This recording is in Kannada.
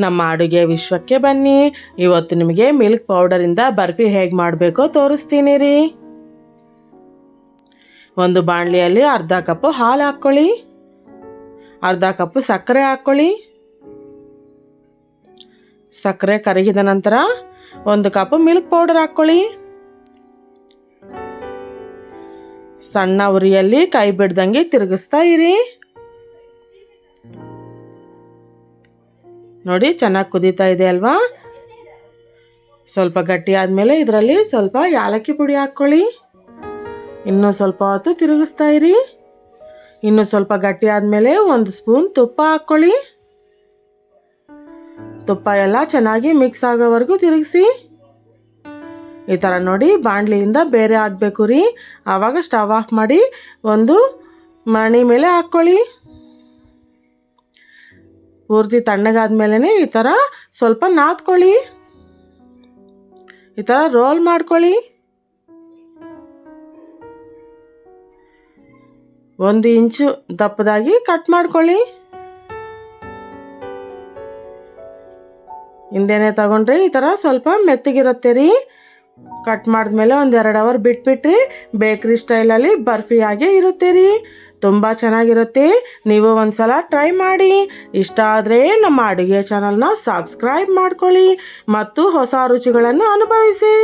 ನಮ್ಮ ಅಡುಗೆ ವಿಶ್ವಕ್ಕೆ ಬನ್ನಿ. ಇವತ್ತು ನಿಮಗೆ ಮಿಲ್ಕ್ ಪೌಡರಿಂದ ಬರ್ಫಿ ಹೇಗೆ ಮಾಡಬೇಕೋ ತೋರಿಸ್ತೀನಿ ರೀ. ಒಂದು ಬಾಣಲಿಯಲ್ಲಿ ಅರ್ಧ ಕಪ್ಪು ಹಾಲು ಹಾಕ್ಕೊಳ್ಳಿ, ಅರ್ಧ ಕಪ್ಪು ಸಕ್ಕರೆ ಹಾಕ್ಕೊಳ್ಳಿ. ಸಕ್ಕರೆ ಕರಗಿದ ನಂತರ ಒಂದು ಕಪ್ ಮಿಲ್ಕ್ ಪೌಡರ್ ಹಾಕ್ಕೊಳ್ಳಿ. ಸಣ್ಣ ಉರಿಯಲ್ಲಿ ಕೈ ಬಿಡ್ದಂಗೆ ತಿರುಗಿಸ್ತಾ ಇರಿ. ನೋಡಿ, ಚೆನ್ನಾಗಿ ಕುದೀತಾ ಇದೆ ಅಲ್ವಾ? ಸ್ವಲ್ಪ ಗಟ್ಟಿ ಆದಮೇಲೆ ಇದರಲ್ಲಿ ಸ್ವಲ್ಪ ಯಾಲಕ್ಕಿ ಪುಡಿ ಹಾಕ್ಕೊಳ್ಳಿ. ಇನ್ನೂ ಸ್ವಲ್ಪ ಹೊತ್ತು ತಿರುಗಿಸ್ತಾ ಇರಿ. ಇನ್ನೂ ಸ್ವಲ್ಪ ಗಟ್ಟಿ ಆದಮೇಲೆ ಒಂದು ಸ್ಪೂನ್ ತುಪ್ಪ ಹಾಕ್ಕೊಳ್ಳಿ. ತುಪ್ಪ ಎಲ್ಲ ಚೆನ್ನಾಗಿ ಮಿಕ್ಸ್ ಆಗೋವರೆಗೂ ತಿರುಗಿಸಿ. ಈ ಥರ ನೋಡಿ ಬಾಣಲಿಯಿಂದ ಬೇರೆ ಆಗಬೇಕು ರೀ. ಆವಾಗ ಸ್ಟವ್ ಆಫ್ ಮಾಡಿ ಒಂದು ಮಣಿ ಮೇಲೆ ಹಾಕ್ಕೊಳ್ಳಿ. ಪೂರ್ತಿ ತಣ್ಣಗಾದ್ಮೇಲೆ ಈ ಥರ ಸ್ವಲ್ಪ ನಾದ್ಕೊಳ್ಳಿ. ಈ ಥರ ರೋಲ್ ಮಾಡ್ಕೊಳ್ಳಿ. 1 ಇಂಚು ದಪ್ಪದಾಗಿ ಕಟ್ ಮಾಡ್ಕೊಳ್ಳಿ. ಹಿಂದೆನೇ ತಗೊಂಡ್ರೆ ಈ ಥರ ಸ್ವಲ್ಪ ಮೆತ್ತಗಿರುತ್ತೆ ರೀ. ಕಟ್ ಮಾಡಿದ್ಮೇಲೆ 1-2 ಅವರ್ ಬಿಟ್ಬಿಟ್ರಿ ಬೇಕ್ರಿ ಸ್ಟೈಲಲ್ಲಿ ಬರ್ಫಿಯಾಗೆ ಇರುತ್ತೆ ರೀ. ತುಂಬ ಚೆನ್ನಾಗಿರುತ್ತೆ. ನೀವು ಒಂದ್ಸಲ ಟ್ರೈ ಮಾಡಿ. ಇಷ್ಟ ಆದರೆ ನಮ್ಮ ಅಡುಗೆ ಚಾನಲ್ನ ಸಬ್ಸ್ಕ್ರೈಬ್ ಮಾಡ್ಕೊಳ್ಳಿ ಮತ್ತು ಹೊಸ ರುಚಿಗಳನ್ನು ಅನುಭವಿಸಿ.